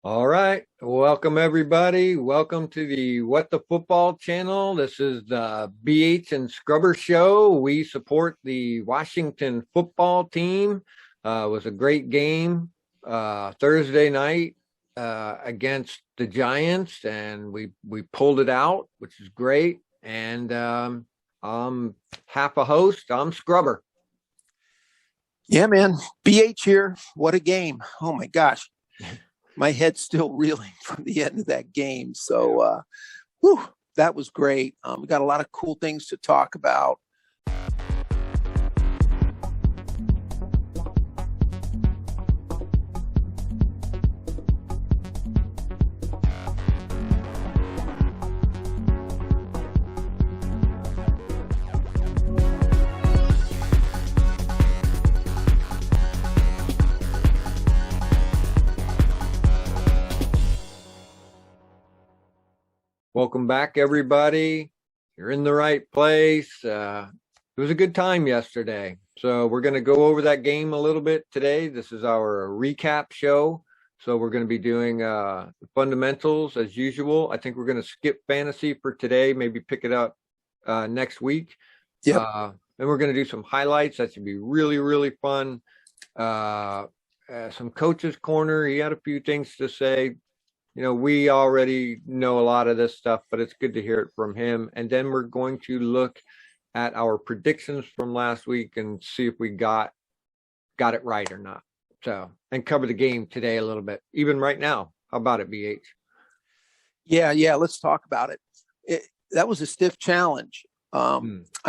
All right. Welcome, everybody. Welcome to the What the Football channel. This is the BH and Scrubber Show. We support the Washington football team. It was a great game Thursday night against the Giants, and we pulled it out, which is great. And I'm half a host. I'm Scrubber. Yeah, man. BH here. What a game. Oh, my gosh. My head's still reeling from the end of that game. So, that was great. We got a lot of cool things to talk about. Welcome back, everybody. You're in the right place. It was a good time yesterday. So we're going to go over that game a little bit today. This is our recap show. So we're going to be doing fundamentals as usual. I think we're going to skip fantasy for today, maybe pick it up next week. Yeah. And we're going to do some highlights. That should be really, really fun. Some coaches' corner. He had a few things to say. You know, we already know a lot of this stuff, but it's good to hear it from him. And then we're going to look at our predictions from last week and see if we got it right or not. So, and cover the game today a little bit, even right now. How about it, BH? Yeah. Let's talk about it. That was a stiff challenge. I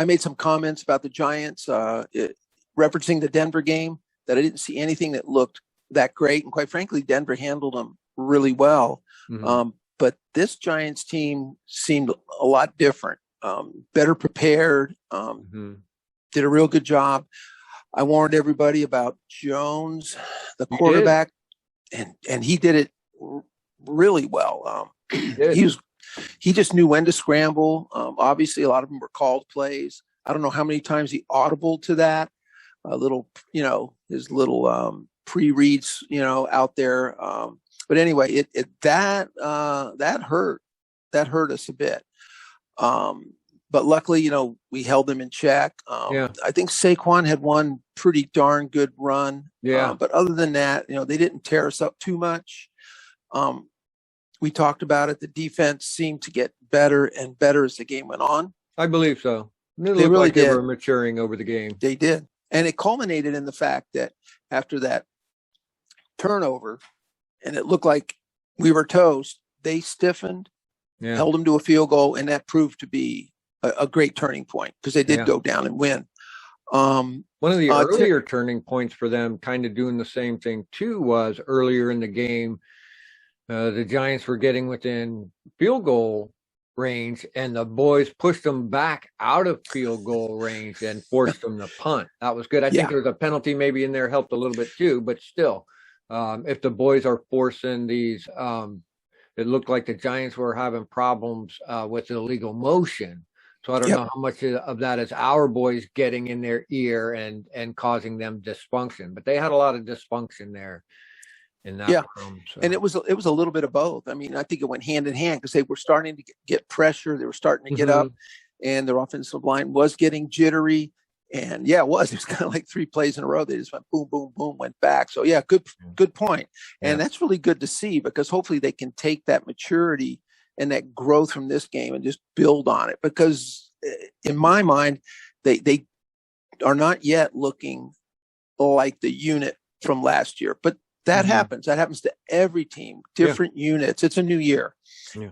made some comments about the Giants, referencing the Denver game, that I didn't see anything that looked that great. And quite frankly, Denver handled them really well. But this Giants team seemed a lot different, better prepared, did a real good job. I warned everybody about Jones, the quarterback, and he did it really well. He just knew when to scramble. Obviously, a lot of them were called plays. I don't know how many times he audible to that. His little pre-reads, out there. But anyway, that hurt us a bit. But luckily, we held them in check. I think Saquon had one pretty darn good run. But other than that, they didn't tear us up too much. We talked about it. The defense seemed to get better and better as the game went on. I believe so. They looked really like they were maturing over the game. They did. And it culminated in the fact that after that turnover, and it looked like we were toast, they stiffened, held them to a field goal, and that proved to be a great turning point because they did go down and win. One of the earlier turning points for them, kind of doing the same thing too, was earlier in the game, the Giants were getting within field goal range, and the boys pushed them back out of field goal range and forced them to punt. That was good. I think there was a penalty maybe in there, helped a little bit too, but still. If the boys are forcing these, it looked like the Giants were having problems with illegal motion. So I don't know how much of that is our boys getting in their ear and causing them dysfunction. But they had a lot of dysfunction there in that room. So. And it was a little bit of both. I mean, I think it went hand in hand because they were starting to get pressure. They were starting to get up, and their offensive line was getting jittery. And it was kind of like 3 plays in a row. They just went boom, boom, boom, went back. So good point. And that's really good to see because hopefully they can take that maturity and that growth from this game and just build on it. Because in my mind, they are not yet looking like the unit from last year. But that happens. That happens to every team, different units. It's a new year.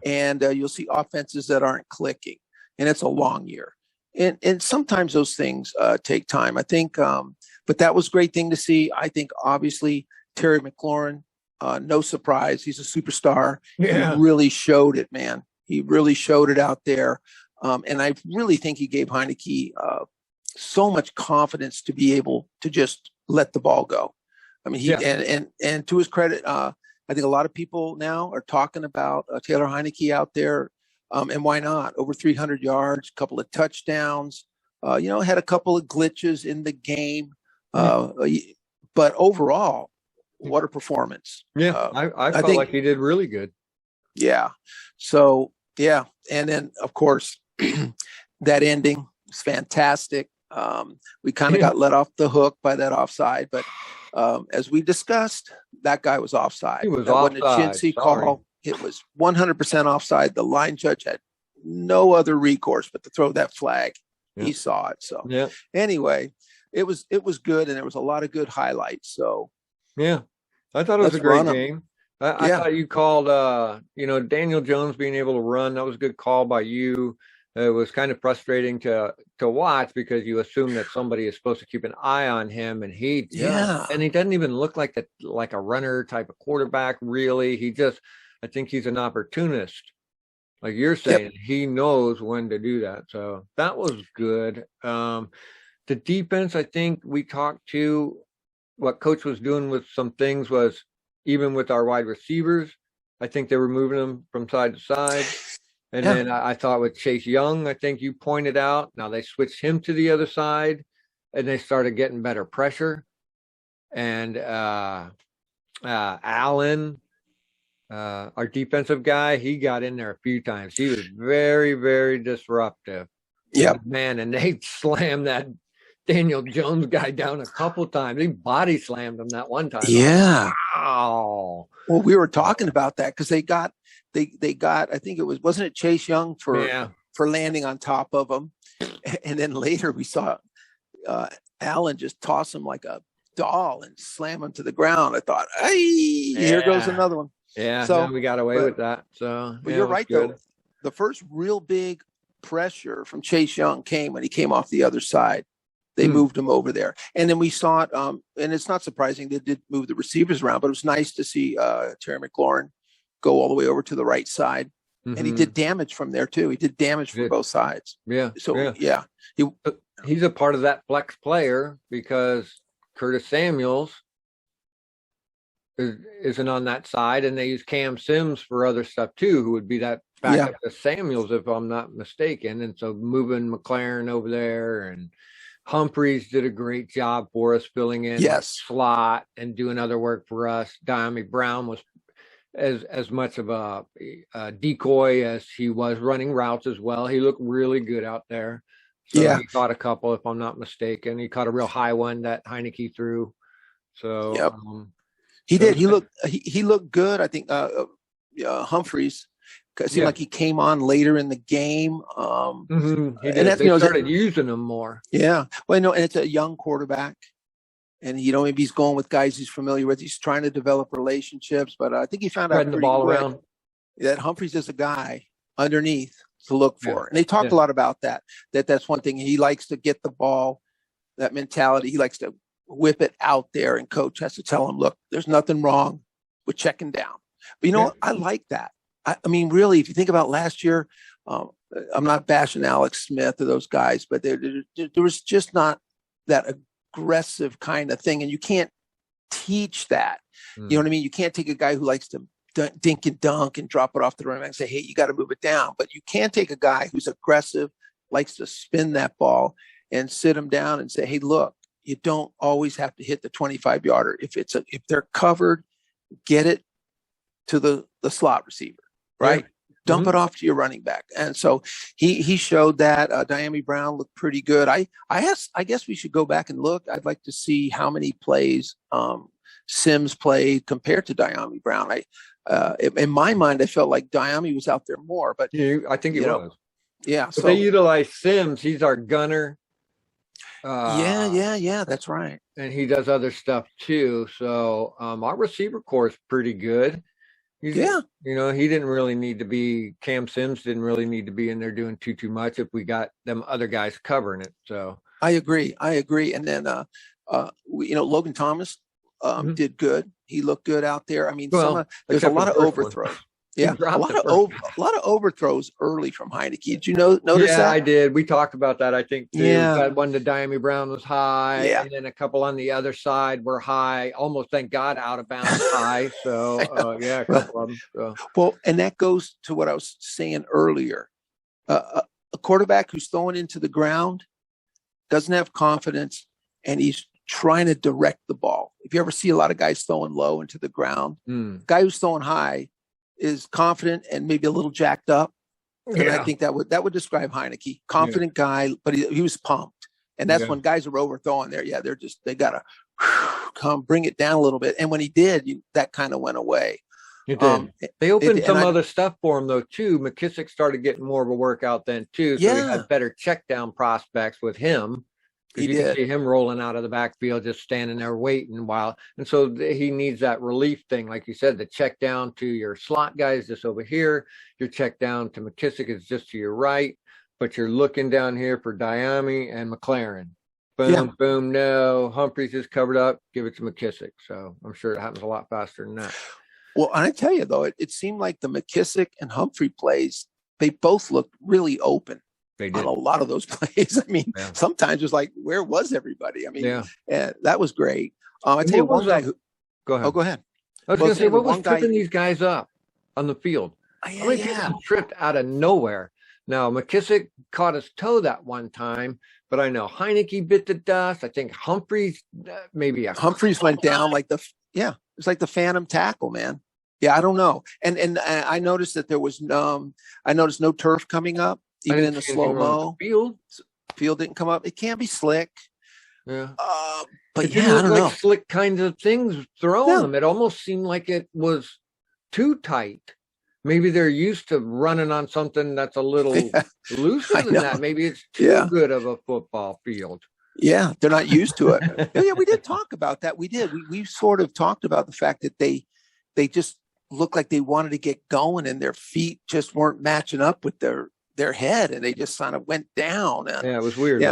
And you'll see offenses that aren't clicking. And it's a long year. And sometimes those things take time, I think. But that was a great thing to see. I think, obviously, Terry McLaurin, no surprise. He's a superstar. He really showed it, man. He really showed it out there. And I really think he gave Heineke so much confidence to be able to just let the ball go. I mean, and to his credit, I think a lot of people now are talking about Taylor Heineke out there. And why not? Over 300 yards, a couple of touchdowns, had a couple of glitches in the game. But overall, what a performance. Yeah, I felt like he did really good. Yeah. So, yeah. And then, of course, that ending was fantastic. We kind of got let off the hook by that offside, but as we discussed, that guy was offside. He was that offside. Wasn't a chintzy call. It was 100% offside. The line judge had no other recourse but to throw that flag. Yeah. He saw it. So anyway, it was good, and there was a lot of good highlights. So yeah, I thought it was a great game. I thought you called, Daniel Jones being able to run. That was a good call by you. It was kind of frustrating to watch because you assume that somebody is supposed to keep an eye on him, and he doesn't even look like a runner type of quarterback. Really, I think he's an opportunist, like you're saying. Yep. He knows when to do that. So that was good. The defense, I think we talked to what coach was doing with some things was even with our wide receivers. I think they were moving them from side to side. And then I thought with Chase Young, I think you pointed out, now they switched him to the other side and they started getting better pressure. And Allen, our defensive guy, he got in there a few times. He was very, very disruptive. Yeah, man, and they slammed that Daniel Jones guy down a couple times. He body slammed him that one time. Yeah. Wow. Well, we were talking about that because they got, I think wasn't it Chase Young for landing on top of him. And then later we saw Allen just toss him like a doll and slam him to the ground. I thought, hey, here goes another one. Yeah, so we got away with that. So, but you're right, though. The first real big pressure from Chase Young came when he came off the other side. They moved him over there. And then we saw it, and it's not surprising they did move the receivers around, but it was nice to see Terry McLaurin go all the way over to the right side. Mm-hmm. And he did damage from there, too. He did damage from both sides. Yeah. So, he's a part of that flex player because Curtis Samuels isn't on that side, and they use Cam Sims for other stuff, too, who would be that backup to Samuels, if I'm not mistaken. And so moving McLaren over there, and Humphreys did a great job for us filling in slot and doing other work for us. Diami Brown was as much of a decoy as he was running routes as well. He looked really good out there. So he caught a couple, if I'm not mistaken. He caught a real high one that Heineke threw. So he did. He looked good. I think Humphreys. It seemed like he came on later in the game. He did. They started using him more. Yeah. Well, no, and it's a young quarterback. And, maybe he's going with guys he's familiar with. He's trying to develop relationships. But I think he found out the ball around that Humphreys is a guy underneath to look for. And they talked a lot about that. That's one thing. He likes to get the ball, that mentality. He likes to whip it out there. And coach has to tell him, look, there's nothing wrong with checking down. But you know what? I like that. I mean, really, if you think about last year, I'm not bashing Alex Smith or those guys, but there was just not that aggressive kind of thing. And you can't teach that. You know what I mean? You can't take a guy who likes to dink and dunk and drop it off the rim and say, hey, you got to move it down. But you can't take a guy who's aggressive, likes to spin that ball and sit him down and say, hey, look, you don't always have to hit the 25-yarder. If they're covered, get it to the slot receiver. Right. Dump it off to your running back. And so he showed that. Diami Brown looked pretty good. I guess we should go back and look. I'd like to see how many plays Sims played compared to Diami Brown. In my mind, I felt like Diami was out there more, but I think he was. Yeah. So they utilize Sims. He's our gunner. Yeah. That's right. And he does other stuff too. So our receiver core is pretty good. He didn't really need to be. Cam Sims didn't really need to be in there doing too much if we got them other guys covering it. So I agree. And then Logan Thomas did good. He looked good out there. I mean, there's a lot of overthrows. Yeah, a lot of overthrows early from Heineke. Did you notice that? Yeah, I did. We talked about that, I think, too. Yeah. That one to Diami Brown was high, and then a couple on the other side were high. Almost, thank God, out of bounds high. So, a couple of them. So. Well, and that goes to what I was saying earlier. A quarterback who's throwing into the ground doesn't have confidence, and he's trying to direct the ball. If you ever see a lot of guys throwing low into the ground, guy who's throwing high is confident and maybe a little jacked up. And I think that would describe Heineke. Confident guy, but he was pumped. And that's when guys are overthrowing there. Yeah, they got to come bring it down a little bit. And when he did, that kind of went away. It did. They opened some other stuff for him, though, too. McKissick started getting more of a workout then, too. So he had better check down prospects with him. Because you can see him rolling out of the backfield, just standing there waiting a while. And so he needs that relief thing. Like you said, the check down to your slot guy is just over here. Your check down to McKissick is just to your right. But you're looking down here for Diami and McLaren. Boom, boom, no. Humphreys is covered up. Give it to McKissick. So I'm sure it happens a lot faster than that. Well, and I tell you, though, it seemed like the McKissick and Humphrey plays, they both looked really open. They did. On a lot of those plays. I mean, sometimes it was like, where was everybody? I mean, that was great. I tell you one guy who. Go ahead. Oh, go ahead. I was going to say, what was tripping these guys up on the field? How many people tripped out of nowhere? Now, McKissick caught his toe that one time, but I know Heineke bit the dust. I think Humphreys Humphreys went down like it's like the phantom tackle, man. Yeah, I don't know. And I noticed that there was no turf coming up. Even in the slow-mo, field didn't come up. It can't be slick. Yeah. But I don't know. Slick kinds of things throwing them. It almost seemed like it was too tight. Maybe they're used to running on something that's a little looser than that. Maybe it's too good of a football field. Yeah, they're not used to it. Yeah, we did talk about that. We did. We sort of talked about the fact that they just looked like they wanted to get going and their feet just weren't matching up with their head, and they just kind of went down. And, it was weird.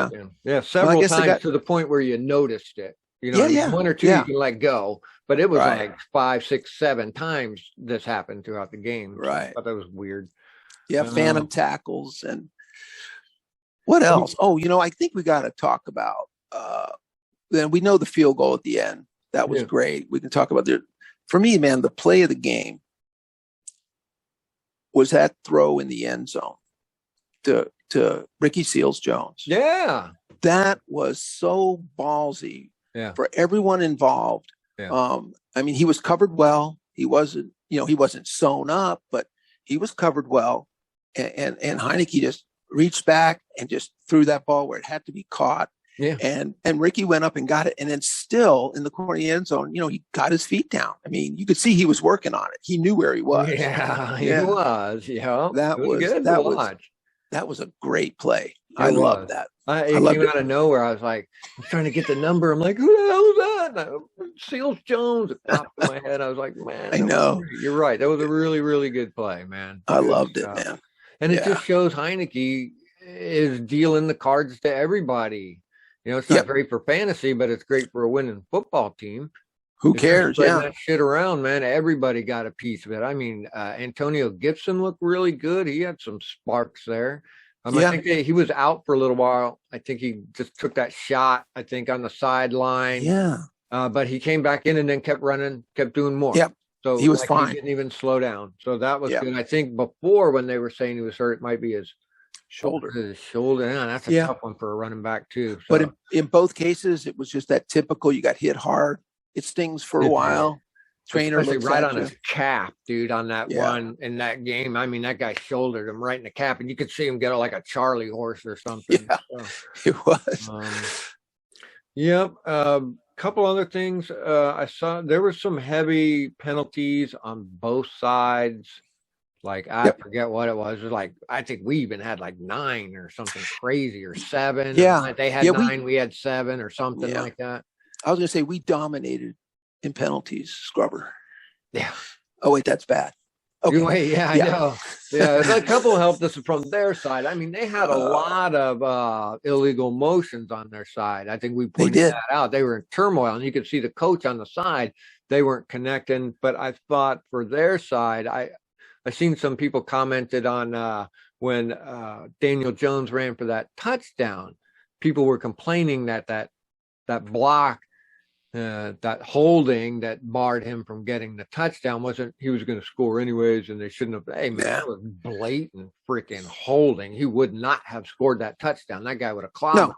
Yeah, several times to the point where you noticed it. One or two you can let go, but it was like 5, 6, 7 times this happened throughout the game. Right. I thought that was weird. Yeah, phantom tackles and what else? I think we got to talk about. Then we know the field goal at the end. That was great. We can talk about for me, man, the play of the game was that throw in the end zone to Ricky Seals-Jones. Yeah. That was so ballsy for everyone involved. Yeah. I mean, he was covered well. He wasn't sewn up, but he was covered well. And Heineke just reached back and just threw that ball where it had to be caught. Yeah. And Ricky went up and got it. And then still in the corner of the end zone, he got his feet down. I mean, you could see he was working on it. He knew where he was. Yeah, he was. Yeah. That was a great play. I love that. It came out of nowhere. I was like, I'm trying to get the number. I'm like, who the hell is that? Seals-Jones. It popped in my head. I was like, man. I know. You're right. That was a really, really good play, man. I loved it, man. And it just shows Heineke is dealing the cards to everybody. It's not great for fantasy, but it's great for a winning football team. Who cares? That shit around, man. Everybody got a piece of it. I mean, Antonio Gibson looked really good. He had some sparks there. I think he was out for a little while. I think he just took that shot, on the sideline. Yeah. But he came back in and then kept running, kept doing more. Yep. So he was fine. He didn't even slow down. So that was good. I think before when they were saying he was hurt, it might be his shoulder. Yeah, that's a tough one for a running back too. So. But in both cases, it was just that typical. You got hit hard. It stings for a while. Trainer especially right on his cap, dude. On that one in that game, I mean, that guy shouldered him right in the cap, and you could see him get like a Charlie horse or something. Yeah, so, it was. Yep. Couple other things. I saw there were some heavy penalties on both sides. Like I forget what it was. It was like I think we even had like 9 or something crazy or 7. Yeah, they had 9, we had 7 or something like that. I was going to say we dominated in penalties, Scrubber. Yeah. Oh wait, that's bad. Okay. Wait, I know. Yeah, a couple helped us from their side. I mean, they had a lot of illegal motions on their side. I think we pointed that out. They were in turmoil, and you could see the coach on the side. They weren't connecting. But I thought for their side, I seen some people commented on when Daniel Jones ran for that touchdown. People were complaining that block. That holding that barred him from getting the touchdown he was going to score anyways, and they shouldn't have. Hey man, that was blatant freaking holding. He would not have scored that touchdown. That guy would have clobbed him.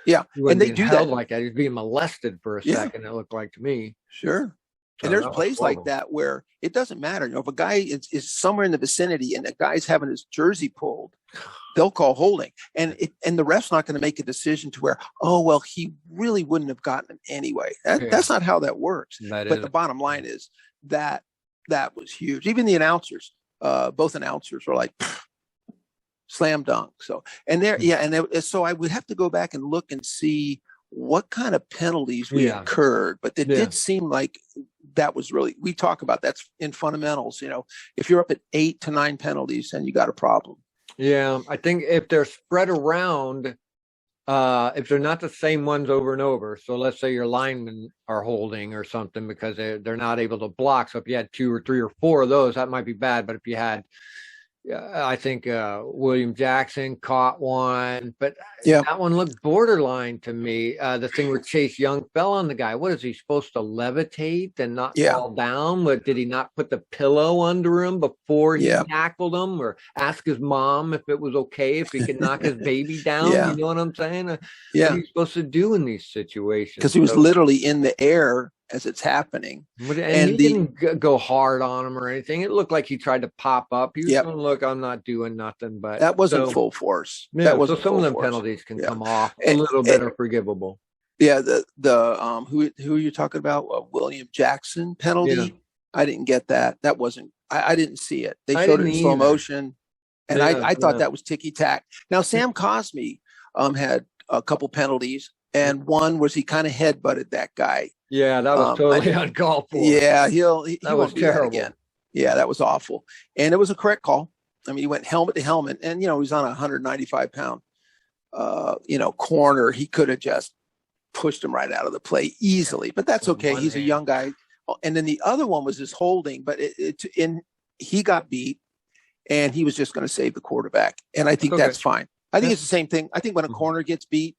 Yeah. He wasn't And they being do held that. like that. He was being molested for a second, it looked like to me. Sure. So And there's that was plays like horrible. that where it doesn't matter. If a guy is somewhere in the vicinity and the guy's having his jersey pulled, they'll call holding. And the ref's not going to make a decision to where, oh, well, he really wouldn't have gotten him anyway. That's not how that works. But the bottom line is that was huge. Even the announcers, both announcers were like, slam dunk. So, and so I would have to go back and look and see what kind of penalties we incurred, but it did seem like that was really, we talk about that's in fundamentals, if you're up at 8 to 9 penalties, then you got a problem. Yeah. I think if they're spread around, if they're not the same ones over and over, so let's say your linemen are holding or something because they're not able to block. So if you had 2 or 3 or 4 of those, that might be bad. But if you had, I think William Jackson caught one, but that one looked borderline to me. The thing where Chase Young fell on the guy. What is he supposed to levitate and not fall down? But did he not put the pillow under him before he tackled him, or ask his mom if it was okay if he could knock his baby down? You know what I'm saying? What are you supposed to do in these situations? Because he was literally in the air as it's happening. And he didn't go hard on him or anything. It looked like he tried to pop up. He was going, look, I'm not doing nothing. But that wasn't full force. Yeah, that wasn't so some of them force. penalties can come off a little bit are forgivable. Yeah, who are you talking about? William Jackson penalty? Yeah. I didn't get that. That wasn't, I didn't see it. They showed it in slow motion. And I thought that was ticky-tack. Now, Sam Cosme had a couple penalties, and one was he kind of headbutted that guy. Yeah, that was totally uncalled for. Yeah, he was terrible. Again. Yeah, that was awful. And it was a correct call. I mean, he went helmet to helmet, and he's on a 195-pound, corner. He could have just pushed him right out of the play easily, but that's okay. He's a young guy. And then the other one was his holding, but he got beat, and he was just going to save the quarterback. And I think that's fine. I think it's the same thing. I think when a corner gets beat,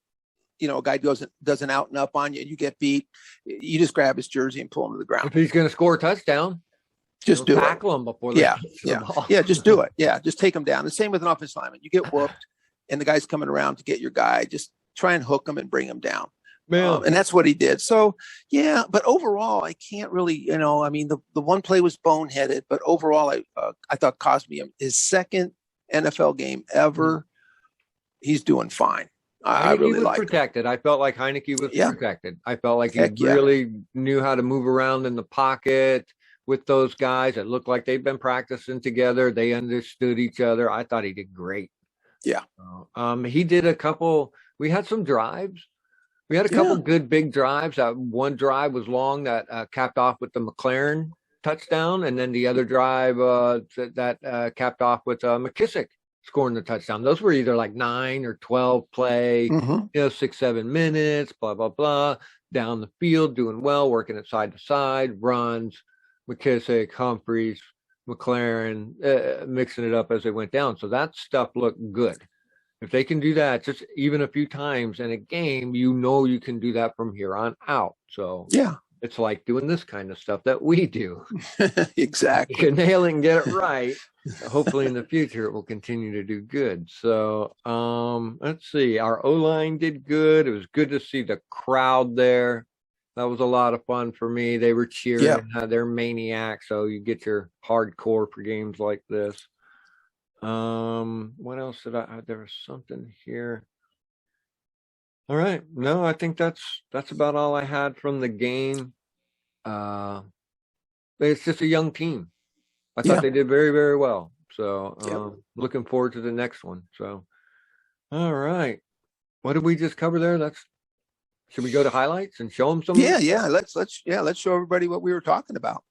a guy does an out and up on you, and you get beat, you just grab his jersey and pull him to the ground. If he's going to score a touchdown, just do tackle him before they yeah, just do it. Yeah, just take him down. The same with an offensive lineman. You get whooped, and the guy's coming around to get your guy. Just try and hook him and bring him down. And that's what he did. So, but overall, I can't really, I mean, the one play was boneheaded, but overall, I thought Cosme, his second NFL game ever, he's doing fine. I really like protected. I felt like Heineke was protected. I felt like he really knew how to move around in the pocket with those guys. It looked like they've been practicing together. They understood each other. I thought he did great. Yeah. He did a couple. We had some drives. We had a couple good big drives. One drive was long that capped off with the McLaren touchdown, and then the other drive that capped off with McKissick scoring the touchdown. Those were either like 9 or 12 play, 6-7 minutes, blah, blah, blah, down the field, doing well, working it side to side, runs, McKissick, Humphreys, McLaren, mixing it up as they went down. So that stuff looked good. If they can do that just even a few times in a game, you can do that from here on out. So it's like doing this kind of stuff that we do. Exactly. You can nail it and get it right. Hopefully in the future it will continue to do good. So let's see. Our O-line did good. It was good to see the crowd there. That was a lot of fun for me. They were cheering. They're maniacs. So you get your hardcore for games like this. What else did there was something here. All right. No, I think that's about all I had from the game. It's just a young team. I thought they did very, very well. So looking forward to the next one. So, all right. What did we just cover there? Should we go to highlights and show them something? Yeah. Let's show everybody what we were talking about.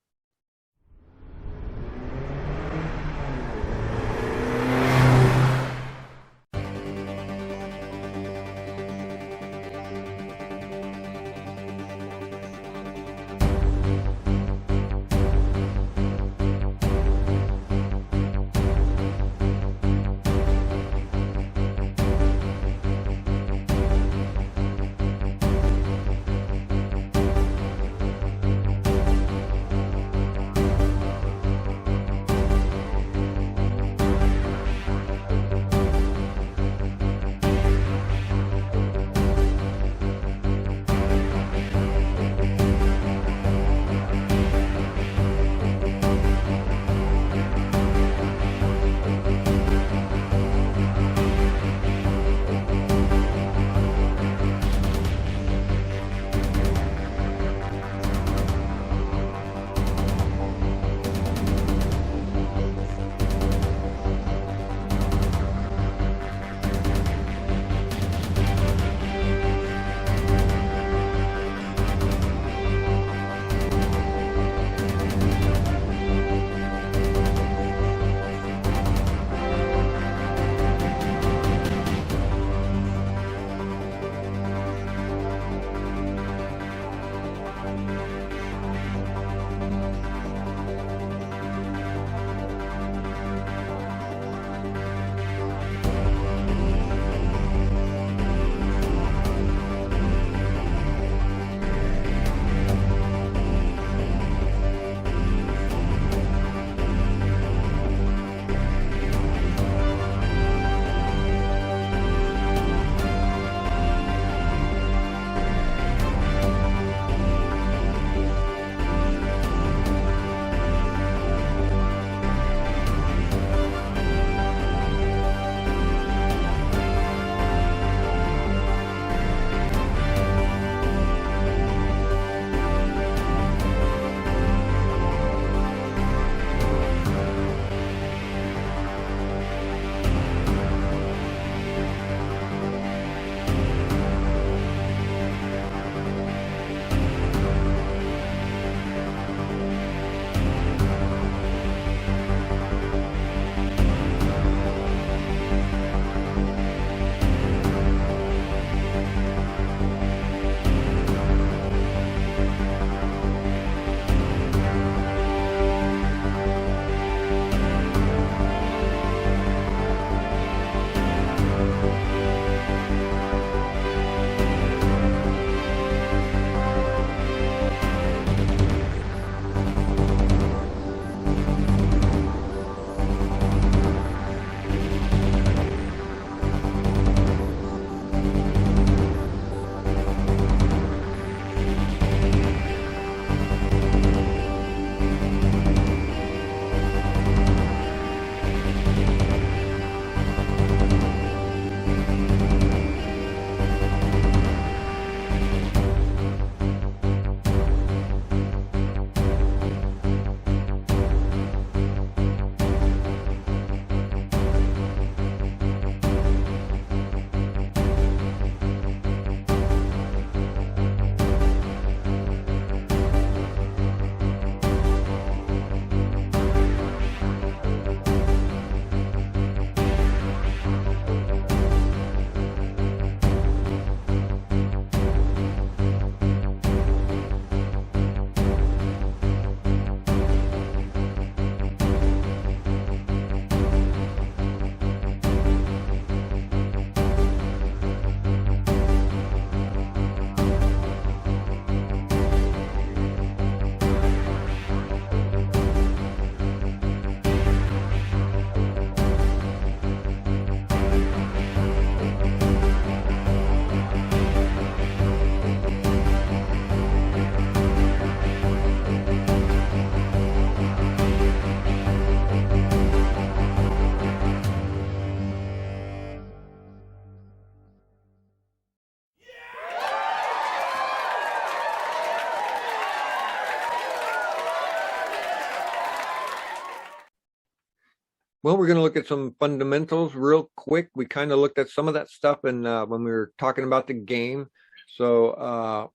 Well, we're going to look at some fundamentals real quick. We kind of looked at some of that stuff when we were talking about the game. So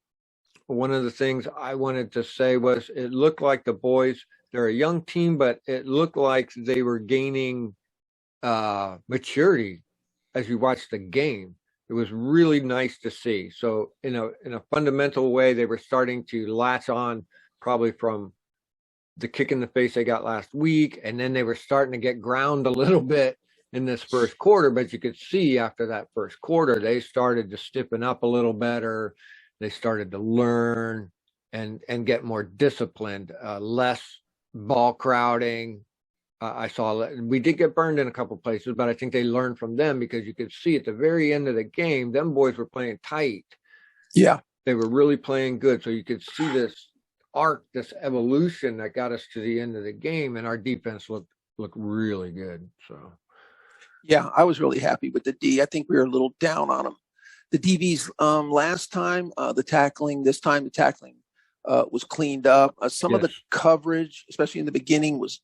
one of the things I wanted to say was it looked like the boys, they're a young team, but it looked like they were gaining maturity as you watched the game. It was really nice to see. So in a fundamental way, they were starting to latch on probably from the kick in the face they got last week, and then they were starting to get ground a little bit in this first quarter. But you could see after that first quarter, they started to stiffen up a little better. They started to learn and get more disciplined, less ball crowding. I saw we did get burned in a couple places, but I think they learned from them because you could see at the very end of the game, them boys were playing tight. Yeah. They were really playing good. So you could see this arc, this evolution that got us to the end of the game, and our defense looked really good. So yeah, I was really happy with the D. I think we were a little down on them. The DBs last time, the tackling, this time the tackling was cleaned up. Some of the coverage, especially in the beginning, was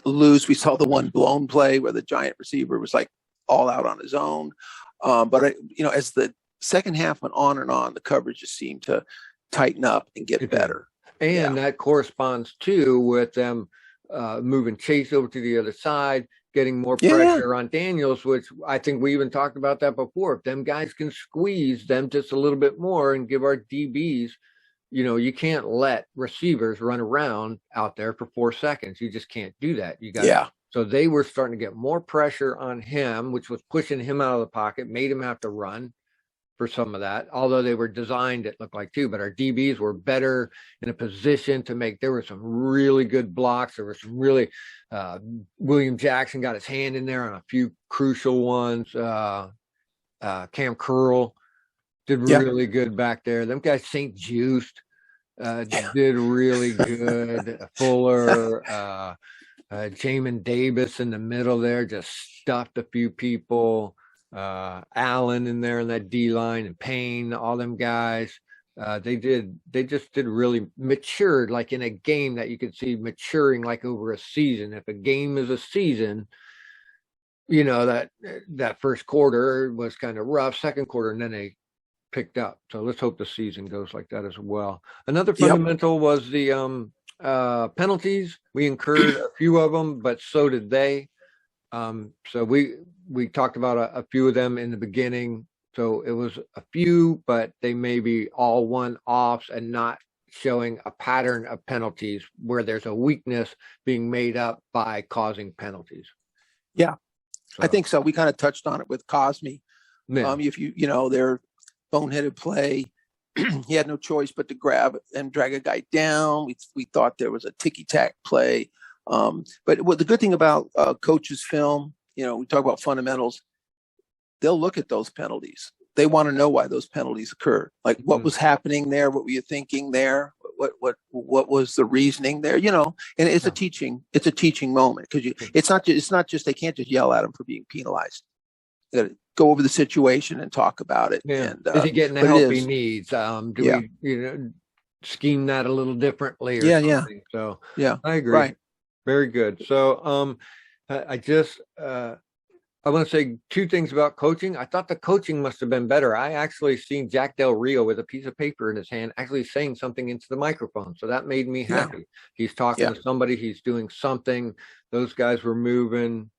loose. We saw the one blown play where the giant receiver was like all out on his own. But as the second half went on and on, the coverage just seemed to tighten up and get better. And that corresponds too with them moving Chase over to the other side, getting more pressure on Daniels, which I think we even talked about that before. If them guys can squeeze them just a little bit more and give our DBs, you can't let receivers run around out there for 4 seconds. You just can't do that. You got So they were starting to get more pressure on him, which was pushing him out of the pocket, made him have to run for some of that, although they were designed, it looked like too, but our DBs were better in a position to make, there were some really good blocks. There were some really, William Jackson got his hand in there on a few crucial ones. Cam Curl did really good back there. Them guys, St. Just did really good. Fuller, Jamin Davis in the middle there just stuffed a few people. Allen in there in that D line, and Payne, all them guys. They just did really matured, like in a game that you could see maturing like over a season. If a game is a season, that first quarter was kind of rough, second quarter, and then they picked up. So let's hope the season goes like that as well. Another fundamental was the penalties. We incurred a few of them, but so did they. So we talked about a few of them in the beginning. So it was a few, but they may be all one-offs and not showing a pattern of penalties where there's a weakness being made up by causing penalties. Yeah, so I think so. We kind of touched on it with Cosme. If their boneheaded play, he had no choice but to grab and drag a guy down. We thought there was a ticky-tack play. But what the good thing about coach's film, we talk about fundamentals, they'll look at those penalties. They want to know why those penalties occurred. Like what was happening there? What were you thinking there? What was the reasoning there? And it's a teaching moment because it's not just they can't just yell at him for being penalized. They gotta go over the situation and talk about it. Yeah. And is he getting the help he needs? Do we scheme that a little differently or something? So I agree. Right. Very good. So I want to say two things about coaching. I thought the coaching must have been better. I actually seen Jack Del Rio with a piece of paper in his hand actually saying something into the microphone. So that made me happy. He's talking to somebody. He's doing something. Those guys were moving.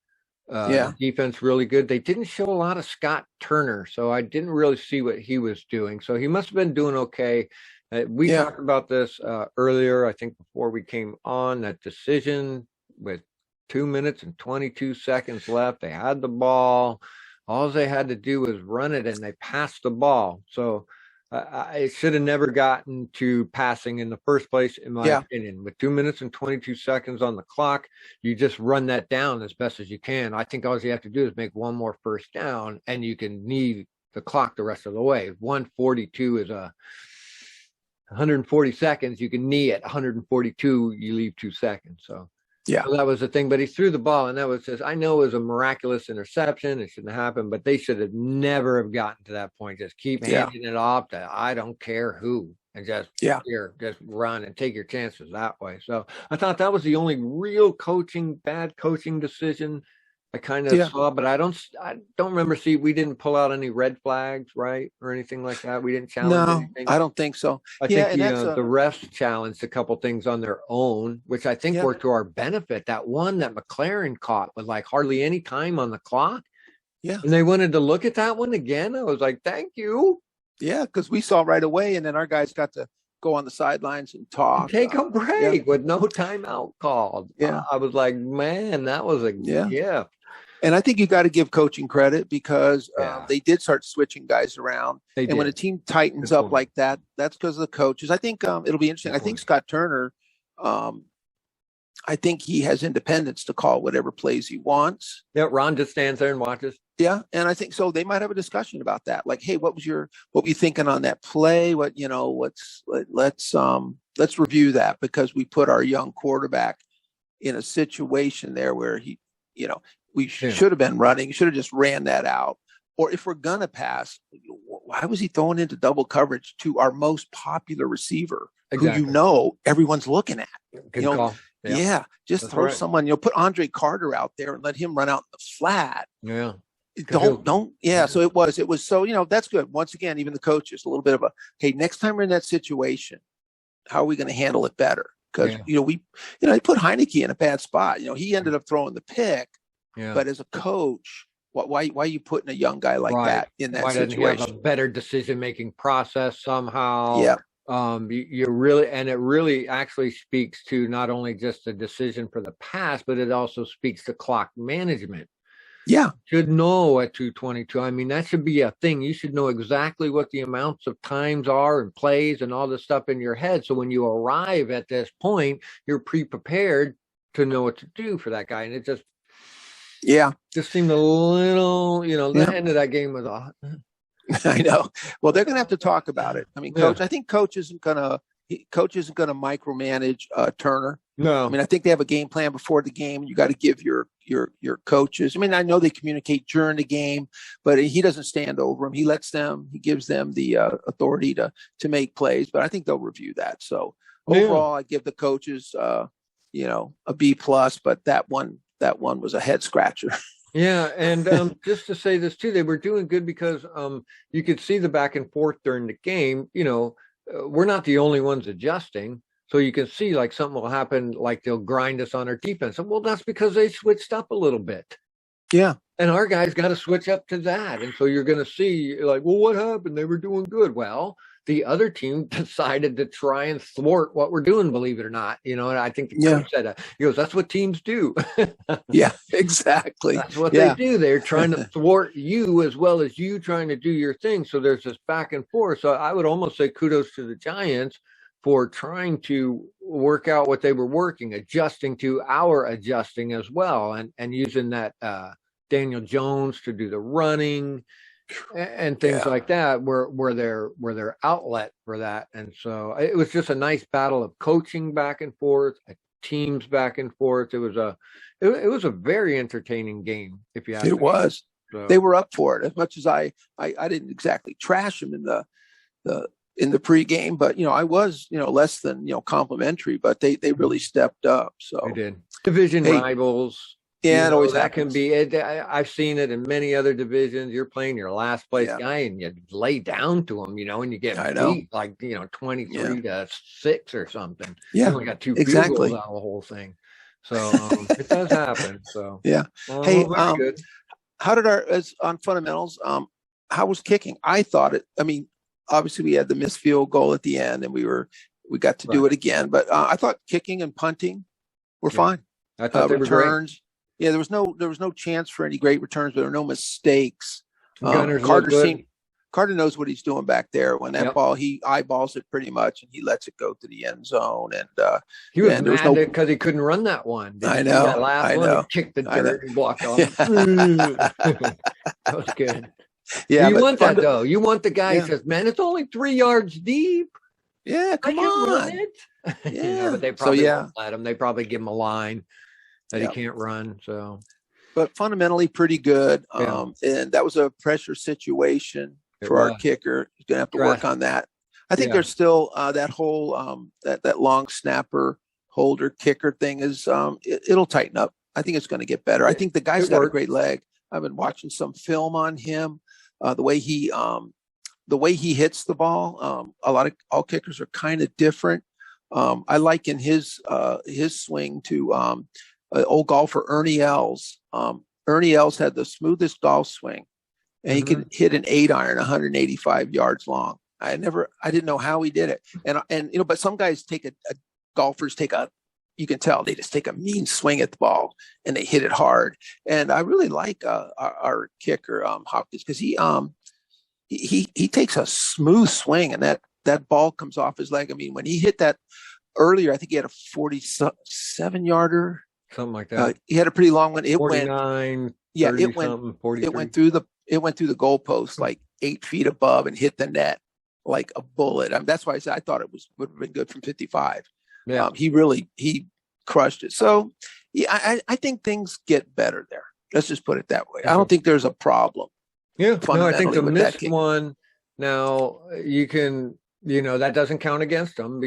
Defense really good. They didn't show a lot of Scott Turner, so I didn't really see what he was doing. So he must have been doing okay. We talked about this earlier, I think before we came on, that decision with 2 minutes and 22 seconds left. They had the ball. All they had to do was run it, and they passed the ball. So I should have never gotten to passing in the first place, in my opinion. With 2 minutes and 22 seconds on the clock, you just run that down as best as you can. I think all you have to do is make one more first down, and you can knee the clock the rest of the way. 142 is 140 seconds. You can knee at 142, you leave 2 seconds. So that was the thing. But he threw the ball, and that was just, I know it was a miraculous interception. It shouldn't happen, but they should have never have gotten to that point. Just keep handing it off to I don't care who, and just just run and take your chances that way. So I thought that was the only real bad coaching decision I kind of saw, but I don't remember. See, we didn't pull out any red flags, right, or anything like that. We didn't challenge anything. I don't think so. I think the refs challenged a couple things on their own, which I think were to our benefit. That one that McLaren caught with like hardly any time on the clock. Yeah, and they wanted to look at that one again. I was like, thank you. Yeah, because we saw right away, and then our guys got to go on the sidelines and talk, take a break with no timeout called. Yeah, I was like, man, that was a gift. And I think you got to give coaching credit because they did start switching guys around. And when a team tightens up like that, that's because of the coaches. I think it'll be interesting. I think Scott Turner, I think he has independence to call whatever plays he wants. Yeah, Ron just stands there and watches. Yeah, and I think so. They might have a discussion about that. Like, hey, what were you thinking on that play? Let's review that, because we put our young quarterback in a situation there where we should have been running, should have just ran that out. Or if we're gonna pass, why was he throwing into double coverage to our most popular receiver, who everyone's looking at? Good call. Just throw someone. Put Andre Carter out there and let him run out in the flat. Yeah. Don't. Yeah. So it was. So that's good. Once again, even the coaches, a little bit of hey, next time we're in that situation, how are we going to handle it better? Because they put Heineke in a bad spot. He ended up throwing the pick. Yeah. But as a coach, why are you putting a young guy like that in that situation? Why doesn't he have a better decision-making process somehow? Yeah. You really, and it really actually speaks to not only just the decision for the pass, but it also speaks to clock management. Yeah. Should know at 2:22. I mean, that should be a thing. You should know exactly what the amounts of times are and plays and all this stuff in your head. So when you arrive at this point, you're pre-prepared to know what to do for that guy. And it just seemed a little, the end of that game was off. I know. Well, they're going to have to talk about it. I mean, coach, I think coach isn't going to micromanage Turner. No. I mean, I think they have a game plan before the game. You got to give your coaches. I mean, I know they communicate during the game, but he doesn't stand over them. He gives them the authority to make plays, but I think they'll review that. So overall, I give the coaches, a B+, but that one was a head scratcher. Yeah, and just to say this too, they were doing good because you could see the back and forth during the game. We're not the only ones adjusting, so you can see like something will happen, like they'll grind us on our defense. Well, that's because they switched up a little bit. Yeah, and our guys got to switch up to that, and so you're going to see like, well, what happened? They were doing good. Well, the other team decided to try and thwart what we're doing, believe it or not. And I think the coach said that. He goes, that's what teams do. Yeah, exactly. That's what they do. They're trying to thwart you as well as you trying to do your thing. So there's this back and forth. So I would almost say kudos to the Giants for trying to work out what they were working, adjusting to our adjusting as well, and using that Daniel Jones to do the running and things like that were their outlet for that. And so it was just a nice battle of coaching back and forth, teams back and forth. It was a very entertaining game, if you ask me. It was. So. They were up for it as much as I didn't exactly trash them in the pregame, but I was less than complimentary, but they really stepped up. So they did. Division rivals. Yeah, it always that happens. can be. I've seen it in many other divisions. You're playing your last place guy, and you lay down to him, and you get beat like 23-6 or something. Yeah, you only got 2 field goals out of the whole thing. So it does happen. So hey, good. How did on fundamentals? How was kicking? I thought it. I mean, obviously we had the missed field goal at the end, and we got to do it again. But I thought kicking and punting were fine. I thought they returns. Were great. Yeah, there was no chance for any great returns, but there were no mistakes. Carter knows what he's doing back there. When that ball, he eyeballs it pretty much, and he lets it go to the end zone. And he was mad because he couldn't run that one. I know. That last one, he kicked the dirt and blocked off. That was good. Yeah, you want that though. You want the guy who says, "Man, it's only 3 yards deep." Yeah, come on. Yeah, but they probably won't let him. They probably give him a line that he can't run. So, but fundamentally pretty good. And that was a pressure situation for our kicker. He's gonna have to work on that. I think there's still that whole that long snapper holder kicker thing is it'll tighten up I think it's going to get better. I think the guy's got a great leg. I've been watching some film on him. The way he hits the ball. All kickers are kind of different. I liken his swing to old golfer Ernie Els. Ernie Els had the smoothest golf swing, and he could hit an 8-iron 185 yards long. I didn't know how he did it. And but some guys golfers take you can tell they just take a mean swing at the ball and they hit it hard. And I really like our kicker Hopkins, because he takes a smooth swing, and that ball comes off his leg. I mean, when he hit that earlier, I think he had a 47-yarder, something like that. He had a pretty long one. It 49, went, yeah, it went through the goalpost like 8 feet above and hit the net like a bullet. That's why I said I thought it would have been good from 55. Yeah, he crushed it. So yeah, I think things get better there. Let's just put it that way. I don't think there's a problem. Yeah, no, I think the missed one. Now you can, that doesn't count against them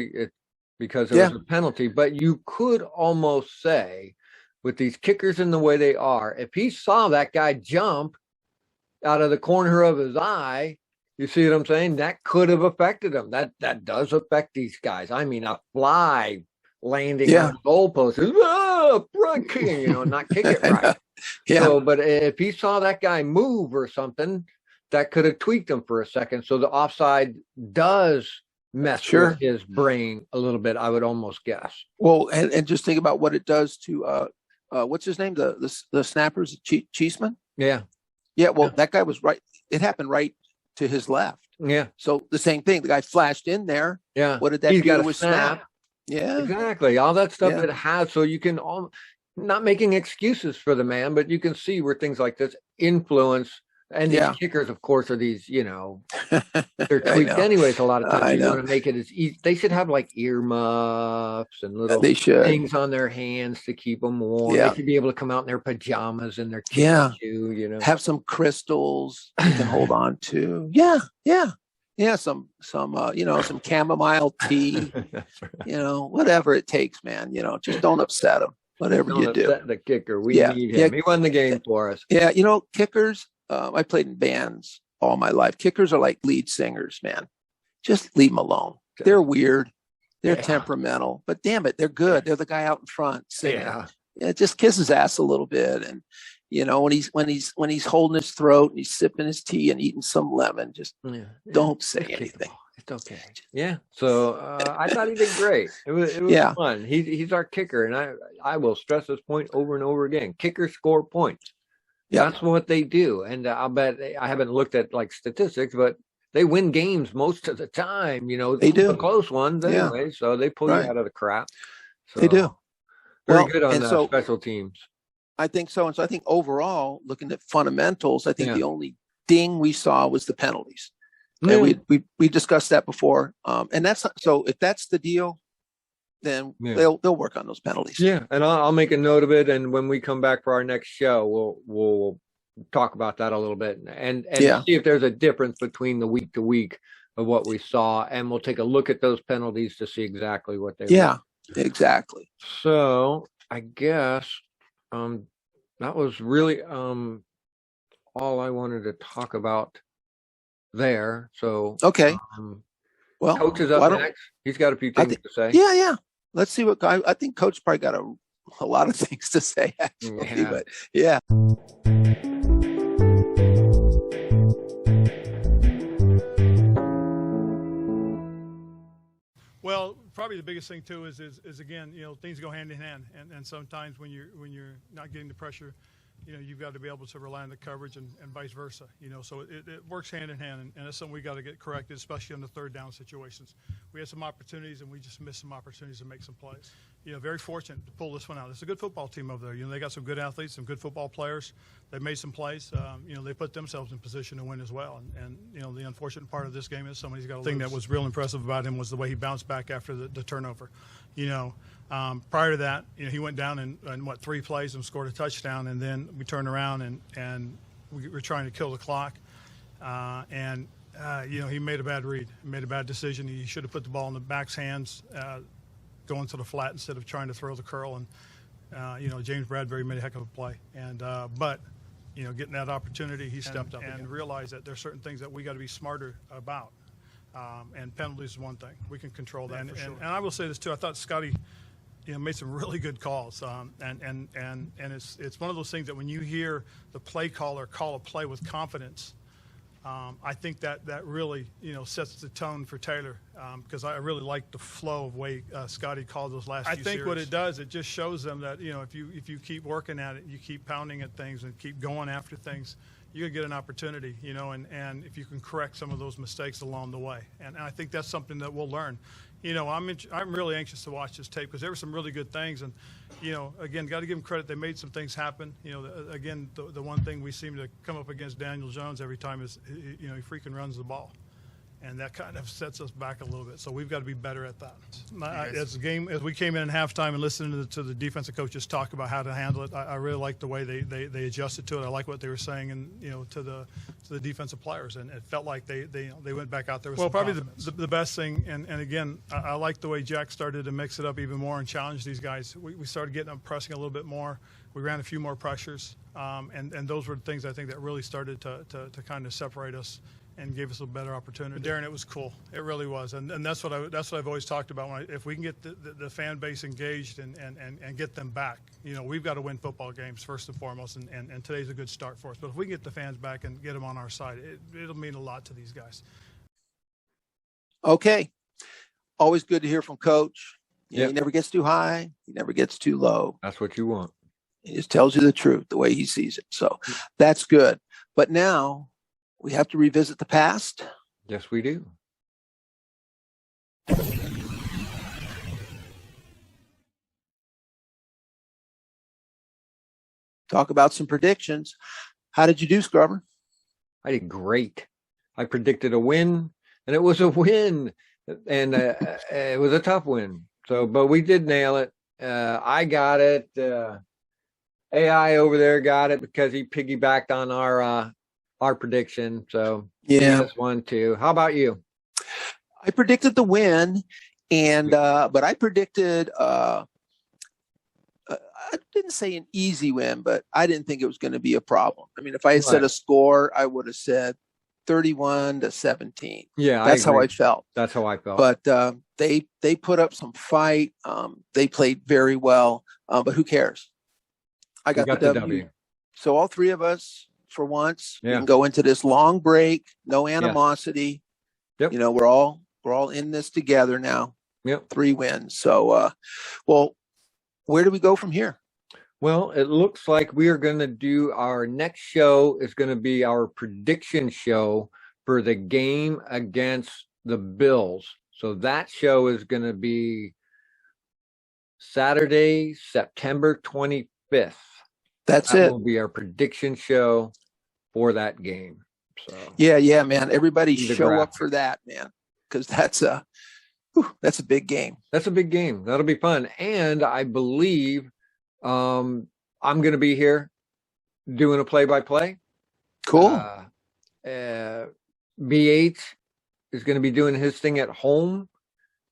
because it was a penalty. But you could almost say, with these kickers in the way they are, if he saw that guy jump out of the corner of his eye, you see what I'm saying? That could have affected him. That does affect these guys. I mean, a fly landing on the goalpost is front kicking, not kick it right. Yeah. So, but if he saw that guy move or something, that could have tweaked him for a second. So the offside does mess with his brain a little bit, I would almost guess. Well, and just think about what it does to what's his name? The snappers, Cheeseman? Yeah. Yeah. Well, that guy was right. It happened right to his left. Yeah. So the same thing. The guy flashed in there. Yeah. What did that do with snap? Yeah. Exactly. All that stuff that has, so you can not making excuses for the man, but you can see where things like this influence. And these kickers, of course, are these, they're tweaked anyways. A lot of times you want to make it as easy. They should have like earmuffs and little things on their hands to keep them warm. Yeah. They should be able to come out in their pajamas and their shoe, have some crystals you can hold on to. Yeah. Some some chamomile tea, whatever it takes, man. Just don't upset them. Whatever you do. Upset the kicker. We need him. He won the game for us. Yeah. Kickers. I played in bands all my life. Kickers are like lead singers, man. Just leave them alone. They're weird. They're temperamental, but damn it, they're good. They're the guy out in front singing. Yeah, just kiss his ass a little bit, and when he's holding his throat and he's sipping his tea and eating some lemon, just don't say anything. It's okay. Yeah. So I thought he did great. It was fun. He's our kicker, and I will stress this point over and over again. Kickers score points. Yeah. That's what they do. And I'll bet I haven't looked at like statistics, but they win games most of the time. They do. The close ones anyway. So they pull you out of the crap. So, they do. Very good on special teams. I think so. And so I think overall, looking at fundamentals, I think the only ding we saw was the penalties. And we discussed that before. And that's so if that's the deal, then they'll work on those penalties. Yeah, and I'll make a note of it. And when we come back for our next show, we'll talk about that a little bit and see if there's a difference between the week to week of what we saw, and we'll take a look at those penalties to see exactly what they were. Exactly. So I guess that was really all I wanted to talk about there. So okay. Well, Coach is up next. He's got a few things to say. Yeah. Let's see what I think. Coach probably got a lot of things to say, actually. But yeah. Well, probably the biggest thing too is again, things go hand in hand, and sometimes when you're not getting the pressure, you've got to be able to rely on the coverage and vice versa. So it works hand in hand, and that's something we got to get corrected, especially on the third down situations. We had some opportunities, and we just missed some opportunities to make some plays. Very fortunate to pull this one out. It's a good football team over there. They got some good athletes, some good football players. They made some plays. They put themselves in position to win as well. And the unfortunate part of this game is somebody's got to lose. The thing that was real impressive about him was the way he bounced back after the turnover. Prior to that, he went down in 3 plays and scored a touchdown, and then we turned around and we were trying to kill the clock, he made a bad read, made a bad decision. He should have put the ball in the back's hands, going to the flat instead of trying to throw the curl, James Bradbury made a heck of a play, and but getting that opportunity, he stepped up and realized that there's certain things that we got to be smarter about. And penalties is one thing. We can control that for sure. And I will say this too. I thought Scotty, made some really good calls. And it's one of those things that when you hear the play caller call a play with confidence, I think that really sets the tone for Taylor, because I really like the flow of way Scotty called those last few series. I think what it does, it just shows them that if you keep working at it, you keep pounding at things and keep going after things, you're going to get an opportunity, and if you can correct some of those mistakes along the way. And I think that's something that we'll learn. I'm really anxious to watch this tape because there were some really good things. And, again, got to give them credit. They made some things happen. Again, the one thing we seem to come up against Daniel Jones every time is, he freaking runs the ball. And that kind of sets us back a little bit. So we've got to be better at that. As we came in halftime and listened to the defensive coaches talk about how to handle it, I really liked the way they adjusted to it. I like what they were saying, and to the defensive players, and it felt like they went back out there with some probably the best thing. And again, I like the way Jack started to mix it up even more and challenge these guys. We started getting them pressing a little bit more. We ran a few more pressures, and those were the things I think that really started to kind of separate us and gave us a better opportunity. Darren, it was cool. It really was, and that's what I've always talked about. If we can get the fan base engaged and get them back, we've got to win football games first and foremost, and today's a good start for us. But if we can get the fans back and get them on our side, it'll mean a lot to these guys. Okay, always good to hear from Coach. Yep. He never gets too high. He never gets too low. That's what you want. He just tells you the truth, the way he sees it. So that's good. But now we have to revisit the past. Yes, we do. Talk about some predictions. How did you do, Scrubber? I did great. I predicted a win, and it was a win, and it was a tough win. So, but we did nail it. I got it. AI over there got it because he piggybacked on our prediction. So yeah, that's 1-2. How about you? I predicted the win, and but I predicted I didn't say an easy win, but I didn't think it was going to be a problem. I mean, if I had said a score, I would have said 31-17. Yeah, that's how I felt. That's how I felt. But they put up some fight. They played very well. But who cares? I got the W. So all three of us, for once, we can go into this long break, no animosity. Yep. We're all in this together now. Yep. 3 wins. So, well, where do we go from here? Well, it looks like we are going to do our next show is going to be our prediction show for the game against the Bills. So that show is going to be Saturday, September 25th. That will be our prediction show for that game. So yeah, man. Everybody show up for that, man, because that's a big game. That's a big game. That'll be fun. And I believe I'm going to be here doing a play-by-play. Cool. BH is going to be doing his thing at home.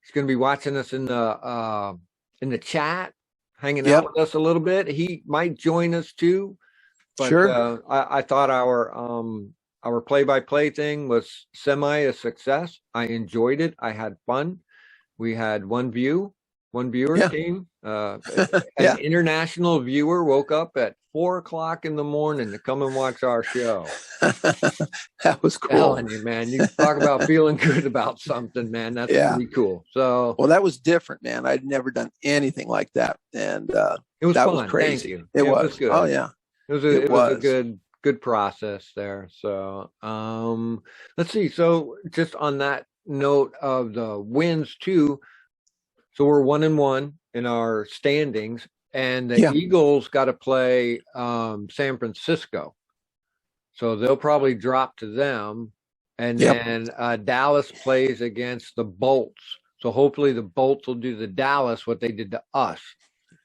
He's going to be watching us in the chat, hanging out with us a little bit. He might join us too. But sure. I thought our play-by-play thing was a success. I enjoyed it. I had fun. We had one viewer came. An international viewer woke up at 4:00 in the morning to come and watch our show. That was cool. Telling you, man, you talk about feeling good about something, man. That's pretty cool. So, well, that was different, man. I'd never done anything like that, and it was that fun. Was crazy. Thank you. It was good. Oh yeah, it was a good process there. So, let's see. So, just on that note of the wins too. So we're 1-1 in our standings, and the Eagles got to play San Francisco. So they'll probably drop to them. And then Dallas plays against the Bolts. So hopefully the Bolts will do to Dallas what they did to us.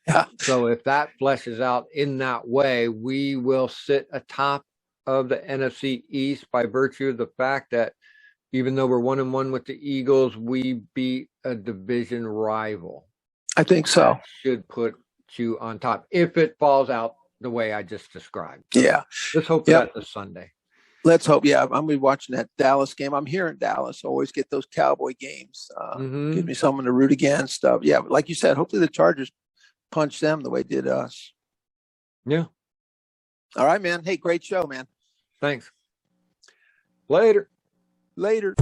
Yeah. So if that fleshes out in that way, we will sit atop of the NFC East by virtue of the fact that even though we're 1-1 with the Eagles, we beat a division rival. I think so. That should put you on top if it falls out the way I just described. So yeah. let's hope for that this Sunday. Let's hope. Yeah, I'm going to be watching that Dallas game. I'm here in Dallas. Always get those Cowboy games. Gives me someone to root against. Yeah, like you said, hopefully the Chargers punch them the way they did us. Yeah. All right, man. Hey, great show, man. Thanks. Later. Later.